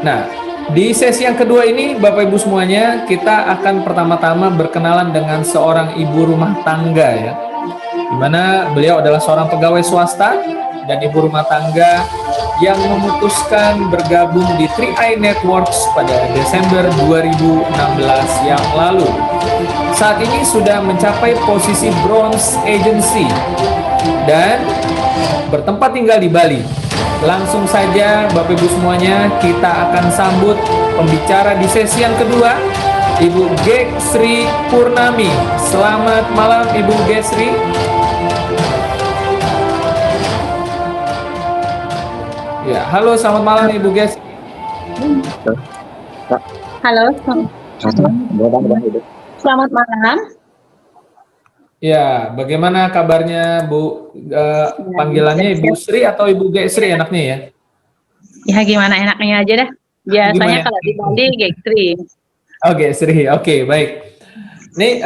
Nah, di sesi yang kedua ini, Bapak Ibu semuanya, kita akan pertama-tama berkenalan dengan seorang ibu rumah tangga ya, di mana beliau adalah seorang pegawai swasta dan ibu rumah tangga yang memutuskan bergabung di 3i Networks pada Desember 2016 yang lalu. Saat ini sudah mencapai posisi Bronze Agency dan bertempat tinggal di Bali. Langsung saja Bapak Ibu semuanya, kita akan sambut pembicara di sesi yang kedua, Ibu Gesri Purnami. Selamat malam Ibu Gesri. Ya, halo, selamat malam Ibu Gesri. Halo, selamat malam. Ya, bagaimana kabarnya Bu? Panggilannya Ibu Sri atau Ibu Gesri enaknya ya? Ya gimana enaknya aja dah. Biasanya kalau di Bali Gesri. Oh Gesri, oke baik. Ini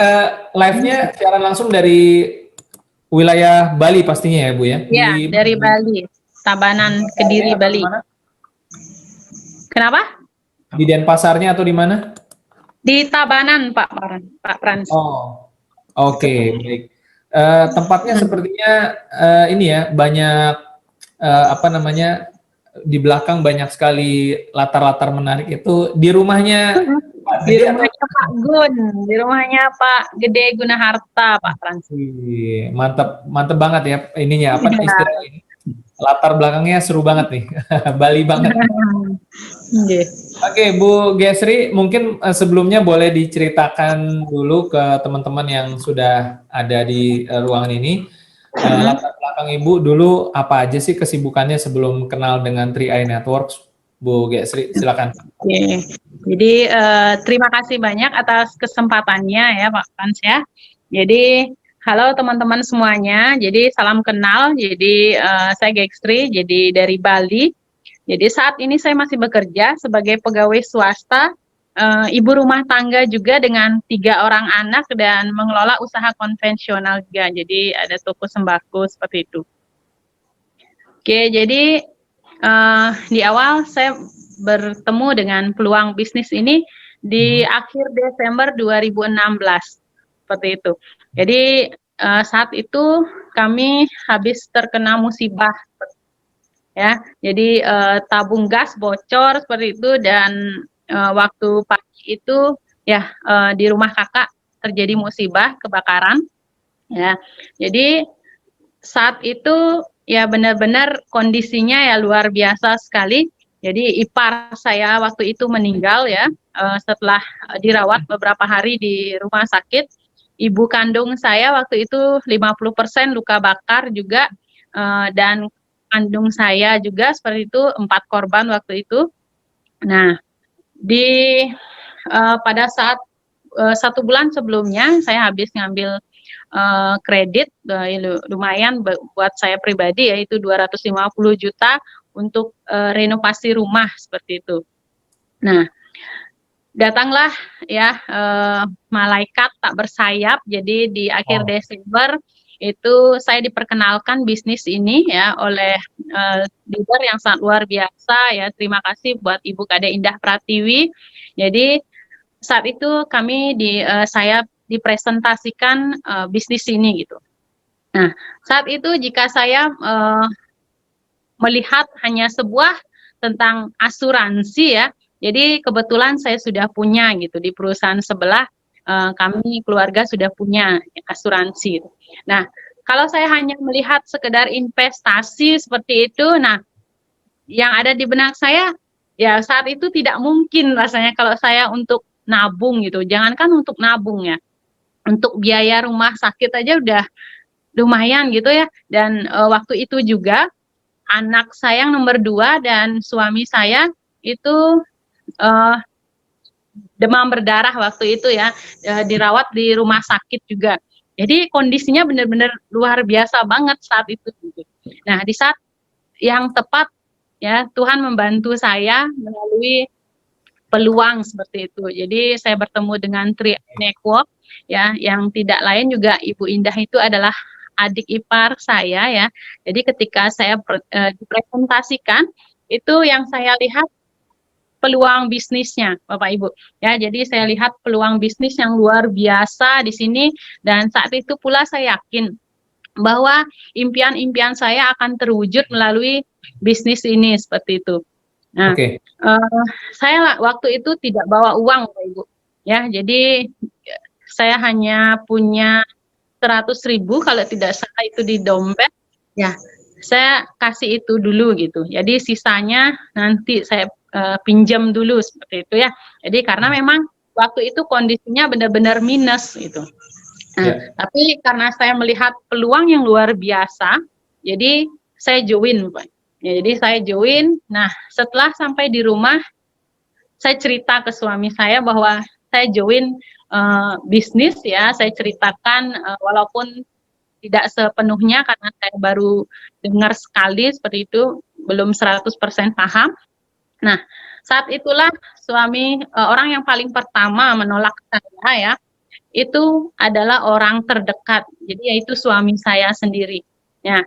live-nya siaran langsung dari wilayah Bali pastinya ya Bu ya? Ya, dari Bali, Tabanan, Kediri, Bali. Kenapa? Di Denpasarnya atau di mana? Di Tabanan Pak Frans. Oh, oke baik. Tempatnya sepertinya ini ya, banyak apa namanya, di belakang banyak sekali latar-latar menarik. Itu di rumahnya di rumahnya Pak Gun, di rumahnya Pak Gede Gunaharta Pak Frans. Mantap, mantap banget ya ininya, apa istilah ini. Latar belakangnya seru banget nih. Bali banget. Oke, Bu Gesri, mungkin sebelumnya boleh diceritakan dulu ke teman-teman yang sudah ada di ruangan ini, latar belakang Ibu dulu apa aja sih kesibukannya sebelum kenal dengan 3i Networks, Bu Gesri, silakan. Oke. Jadi terima kasih banyak atas kesempatannya ya Pak Frans ya. Jadi halo teman-teman semuanya, jadi salam kenal, jadi saya Gesri, jadi dari Bali. Jadi saat ini saya masih bekerja sebagai pegawai swasta, ibu rumah tangga juga dengan 3 orang anak dan mengelola usaha konvensional juga. Jadi ada toko sembako seperti itu. Oke, jadi di awal saya bertemu dengan peluang bisnis ini di akhir Desember 2016 seperti itu. Jadi saat itu kami habis terkena musibah ya, jadi tabung gas bocor seperti itu dan waktu pagi itu ya di rumah kakak terjadi musibah kebakaran ya. Jadi saat itu ya benar-benar kondisinya ya luar biasa sekali. Jadi ipar saya waktu itu meninggal ya setelah dirawat beberapa hari di rumah sakit. Ibu kandung saya waktu itu 50% luka bakar juga dan kandung saya juga seperti itu 4 korban waktu itu. Nah, pada saat 1 bulan sebelumnya saya habis ngambil kredit lumayan buat saya pribadi yaitu 250 juta untuk renovasi rumah seperti itu. Nah, datanglah ya malaikat tak bersayap. Jadi di akhir Desember itu saya diperkenalkan bisnis ini ya oleh leader yang sangat luar biasa ya. Terima kasih buat Ibu Kade Indah Pratiwi. Jadi saat itu saya dipresentasikan bisnis ini gitu. Nah, saat itu jika saya melihat hanya sebuah tentang asuransi ya, jadi kebetulan saya sudah punya gitu di perusahaan sebelah kami keluarga sudah punya asuransi. Nah, kalau saya hanya melihat sekedar investasi seperti itu, nah yang ada di benak saya ya saat itu tidak mungkin rasanya kalau saya untuk nabung gitu. Jangankan untuk nabung ya, untuk biaya rumah sakit aja udah lumayan gitu ya. Dan waktu itu juga anak saya yang nomor 2 dan suami saya itu demam berdarah waktu itu ya, dirawat di rumah sakit juga. Jadi kondisinya benar-benar luar biasa banget saat itu. Nah, di saat yang tepat ya Tuhan membantu saya melalui peluang seperti itu. Jadi saya bertemu dengan 3i Network ya, yang tidak lain juga Ibu Indah itu adalah adik ipar saya ya. Jadi ketika saya dipresentasikan itu yang saya lihat peluang bisnisnya, Bapak Ibu. Ya, jadi saya lihat peluang bisnis yang luar biasa di sini, dan saat itu pula saya yakin bahwa impian-impian saya akan terwujud melalui bisnis ini, seperti itu. Nah, Oke. saya waktu itu tidak bawa uang, Bapak Ibu. Ya, jadi saya hanya punya 100.000 kalau tidak salah itu di dompet. Ya, saya kasih itu dulu gitu. Jadi sisanya nanti saya pinjam dulu, seperti itu ya. Jadi karena memang waktu itu kondisinya benar-benar minus gitu. Nah, tapi karena saya melihat peluang yang luar biasa, jadi saya join, Pak. Ya, jadi saya join. Nah, setelah sampai di rumah, saya cerita ke suami saya bahwa saya join bisnis ya. Saya ceritakan walaupun tidak sepenuhnya karena saya baru dengar sekali seperti itu, belum 100% paham. Nah, saat itulah suami orang yang paling pertama menolak saya ya, itu adalah orang terdekat. Jadi yaitu suami saya sendiri. Ya,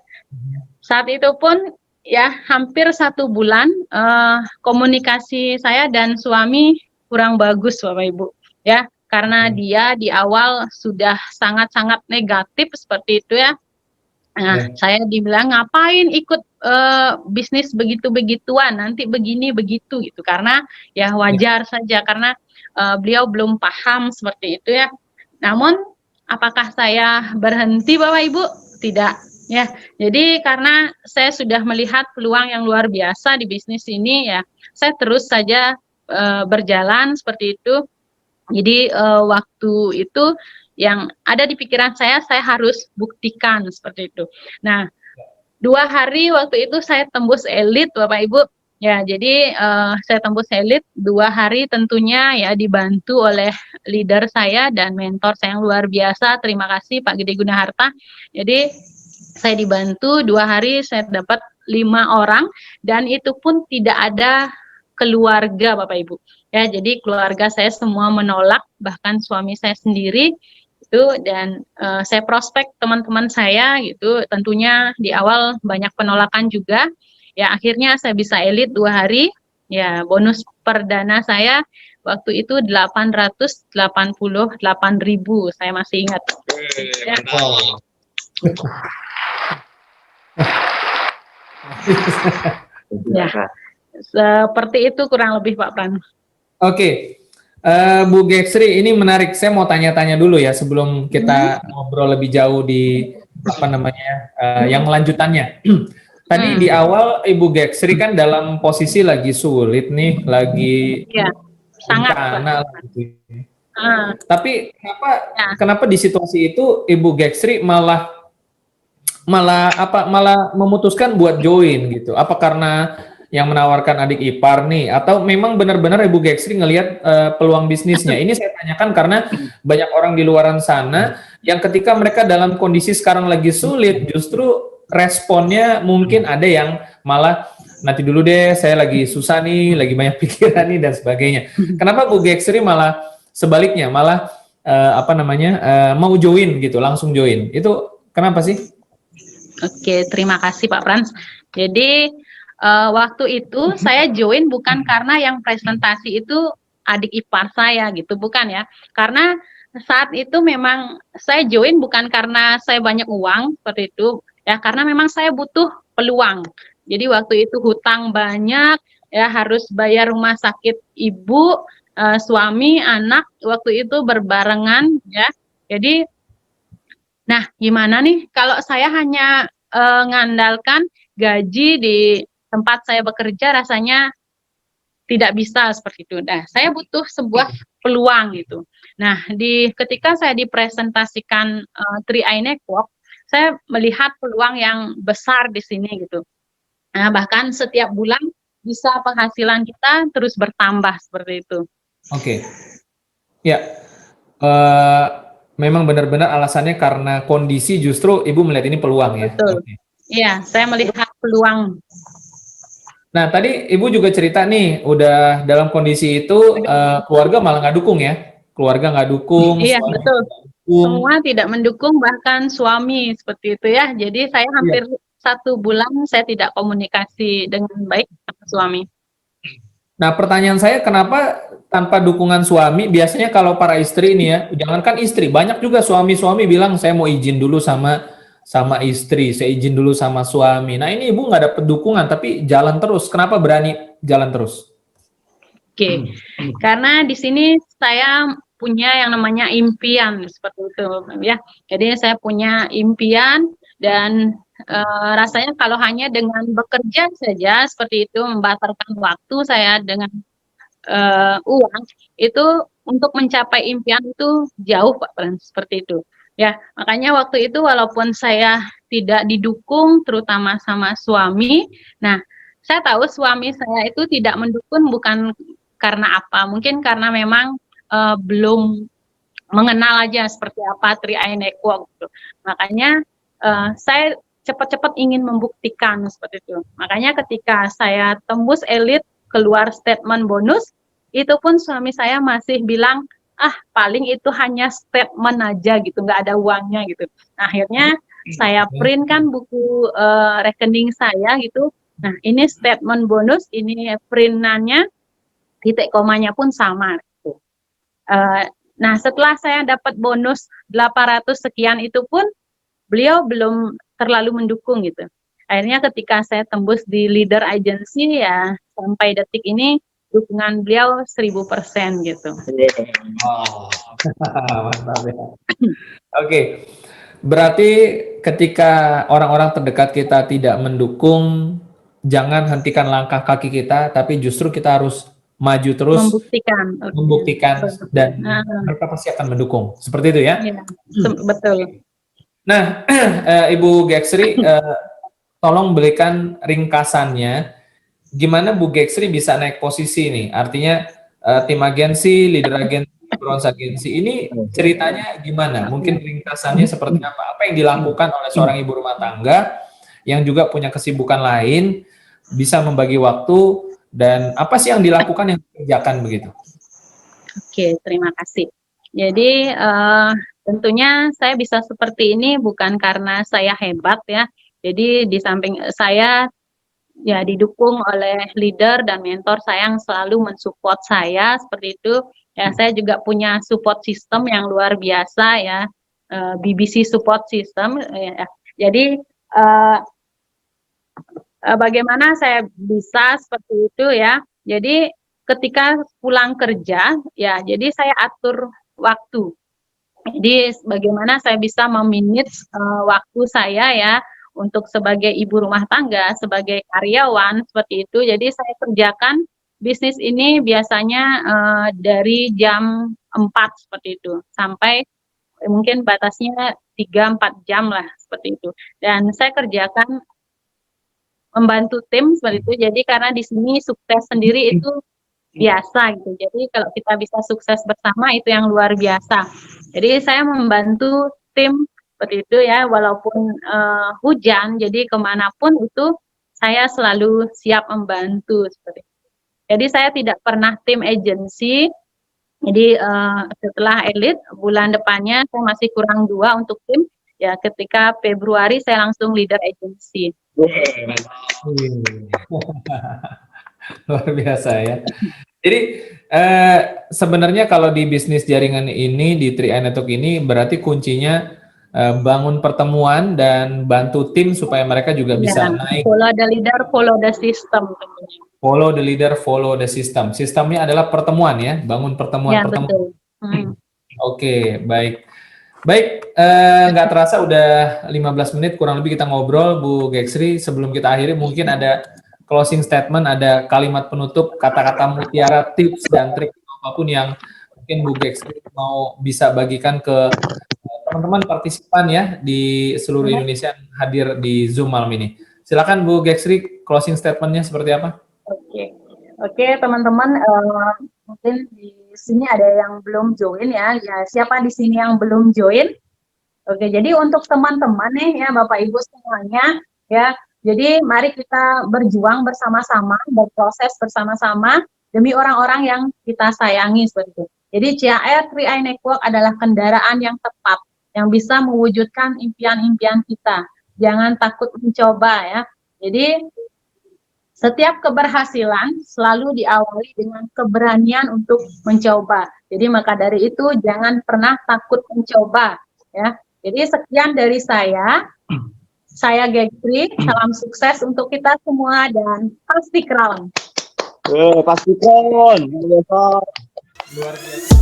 saat itu pun ya hampir 1 bulan komunikasi saya dan suami kurang bagus, Bapak Ibu. Ya, karena dia di awal sudah sangat-sangat negatif seperti itu ya. Nah, saya dibilang ngapain ikut bisnis begitu-begituan, nanti begini begitu gitu. Karena ya wajar saja karena beliau belum paham seperti itu ya. Namun apakah saya berhenti, Bapak Ibu? Tidak ya. Jadi karena saya sudah melihat peluang yang luar biasa di bisnis ini ya, saya terus saja berjalan seperti itu. Jadi waktu itu yang ada di pikiran saya harus buktikan seperti itu. Nah, 2 hari waktu itu saya tembus elit, Bapak Ibu. Ya, jadi saya tembus elit 2 hari tentunya ya dibantu oleh leader saya dan mentor saya yang luar biasa. Terima kasih Pak Gede Gunaharta. Jadi saya dibantu 2 hari saya dapat 5 orang dan itu pun tidak ada keluarga, Bapak Ibu. Ya, jadi keluarga saya semua menolak, bahkan suami saya sendiri itu, dan saya prospek teman-teman saya gitu. Tentunya di awal banyak penolakan juga. Ya, akhirnya saya bisa elit 2 hari. Ya, bonus perdana saya waktu itu 888.000. Saya masih ingat. Ya. Ya, seperti itu kurang lebih Pak Pran. Oke. Bu Geksri, ini menarik. Saya mau tanya-tanya dulu ya sebelum kita ngobrol lebih jauh di apa namanya yang lanjutannya. Tadi di awal Ibu Geksri kan dalam posisi lagi sulit nih, lagi sangat bencana gitu. Tapi kenapa di situasi itu Ibu Geksri malah memutuskan buat join gitu? Apa karena yang menawarkan adik ipar nih, atau memang benar-benar Ibu Geksri ngelihat peluang bisnisnya? Ini saya tanyakan karena banyak orang di luaran sana yang ketika mereka dalam kondisi sekarang lagi sulit, justru responnya mungkin ada yang malah nanti dulu deh, saya lagi susah nih, lagi banyak pikiran nih dan sebagainya. Kenapa Bu Geksri malah sebaliknya, malah mau join gitu, langsung join? Itu kenapa sih? Oke, terima kasih Pak Frans. Jadi waktu itu saya join bukan karena yang presentasi itu adik ipar saya gitu, bukan ya. Karena saat itu memang saya join bukan karena saya banyak uang seperti itu, ya, karena memang saya butuh peluang. Jadi waktu itu hutang banyak, ya, harus bayar rumah sakit ibu, suami, anak waktu itu berbarengan, ya. Jadi, nah gimana nih kalau saya hanya ngandalkan gaji di tempat saya bekerja, rasanya tidak bisa seperti itu. Nah, saya butuh sebuah peluang gitu. Nah, ketika saya dipresentasikan 3i Network, saya melihat peluang yang besar di sini gitu. Nah, bahkan setiap bulan bisa penghasilan kita terus bertambah seperti itu. Oke. Ya, memang benar-benar alasannya karena kondisi, justru Ibu melihat ini peluang ya? Betul. Iya, saya melihat peluang. Nah, tadi Ibu juga cerita nih, udah dalam kondisi itu keluarga malah nggak dukung ya? Keluarga nggak dukung, iya, suami betul. nggak dukung. Semua tidak mendukung, bahkan suami seperti itu ya. Jadi saya hampir 1 bulan saya tidak komunikasi dengan baik sama suami. Nah, pertanyaan saya kenapa tanpa dukungan suami? Biasanya kalau para istri ini ya, jangankan istri, banyak juga suami-suami bilang saya mau izin dulu sama istri, saya izin dulu sama suami. Nah, ini ibu nggak dapet dukungan, tapi jalan terus. Kenapa berani jalan terus? Oke, karena di sini saya punya yang namanya impian seperti itu ya. Jadi saya punya impian dan rasanya kalau hanya dengan bekerja saja seperti itu membasarkan waktu saya dengan uang itu untuk mencapai impian itu jauh Pak Frans, seperti itu. Ya, makanya waktu itu walaupun saya tidak didukung terutama sama suami, nah saya tahu suami saya itu tidak mendukung bukan karena apa, mungkin karena memang belum mengenal aja seperti apa Tri Eye Network gitu. Makanya saya cepat-cepat ingin membuktikan seperti itu. Makanya ketika saya tembus elit keluar statement bonus, itu pun suami saya masih bilang, ah paling itu hanya statement aja gitu, nggak ada uangnya gitu. Nah, akhirnya saya print kan buku rekening saya gitu. Nah, ini statement bonus, ini printannya, titik komanya pun sama. Gitu. Nah, setelah saya dapat bonus 800 sekian itu pun, beliau belum terlalu mendukung gitu. Akhirnya ketika saya tembus di leader agency ya, sampai detik ini dukungan beliau 1000% gitu. Oh, mantap ya. Oke, berarti ketika orang-orang terdekat kita tidak mendukung, jangan hentikan langkah kaki kita, tapi justru kita harus maju terus, Membuktikan. membuktikan, dan Nah, mereka pasti akan mendukung. Seperti itu ya? ya, betul. Nah, Ibu Geksri, tolong berikan ringkasannya, gimana Bu Geksri bisa naik posisi nih? Artinya tim agensi, leader agensi, bronze agensi ini ceritanya gimana? Mungkin ringkasannya seperti apa? Apa yang dilakukan oleh seorang ibu rumah tangga yang juga punya kesibukan lain, bisa membagi waktu, dan apa sih yang dilakukan yang dikerjakan begitu? Oke, terima kasih. Jadi tentunya saya bisa seperti ini bukan karena saya hebat ya. Jadi di samping saya ya didukung oleh leader dan mentor saya yang selalu mensupport saya seperti itu. Ya, saya juga punya support system yang luar biasa ya, BBC support system. Ya. Jadi bagaimana saya bisa seperti itu ya. Jadi ketika pulang kerja ya, jadi saya atur waktu. Jadi bagaimana saya bisa memanage waktu saya ya untuk sebagai ibu rumah tangga, sebagai karyawan seperti itu. Jadi saya kerjakan bisnis ini biasanya dari jam 4 seperti itu sampai mungkin batasnya 3-4 jam lah seperti itu. Dan saya kerjakan membantu tim seperti itu. Jadi karena di sini sukses sendiri itu biasa gitu. Jadi kalau kita bisa sukses bersama itu yang luar biasa. Jadi saya membantu tim seperti itu ya, walaupun hujan, jadi kemanapun itu saya selalu siap membantu seperti itu. Jadi saya tidak pernah tim agency. Jadi setelah elit bulan depannya saya masih kurang 2 untuk tim. Ya ketika Februari saya langsung leader agency. Luar biasa ya. Jadi sebenarnya kalau di bisnis jaringan ini, di 3i Network ini, berarti kuncinya bangun pertemuan dan bantu tim supaya mereka juga bisa naik. Follow the leader, follow the system tentunya. Follow the leader, follow the system. Sistemnya adalah pertemuan ya, bangun pertemuan-pertemuan. Betul. Oke, baik. Baik, nggak terasa udah 15 menit kurang lebih kita ngobrol, Bu Geksri. Sebelum kita akhiri, mungkin ada closing statement, ada kalimat penutup, kata-kata mutiara, tips dan trik apapun yang mungkin Bu Geksri mau bisa bagikan ke teman-teman partisipan ya di seluruh Indonesia yang hadir di Zoom malam ini. Silakan Bu Geksri, closing statementnya seperti apa? Oke, teman-teman, mungkin di sini ada yang belum join ya. Ya, siapa di sini yang belum join? Oke, jadi untuk teman-teman nih ya, Bapak Ibu semuanya ya. Jadi mari kita berjuang bersama-sama, berproses bersama-sama demi orang-orang yang kita sayangi seperti itu. Jadi CHR 3i Network adalah kendaraan yang tepat yang bisa mewujudkan impian-impian kita. Jangan takut mencoba ya. Jadi Setiap keberhasilan selalu diawali dengan keberanian untuk mencoba. Jadi maka dari itu jangan pernah takut mencoba, ya. Jadi sekian dari saya. Saya Gayatri, salam sukses untuk kita semua dan pasti crown. Pasti kon. Luar biasa.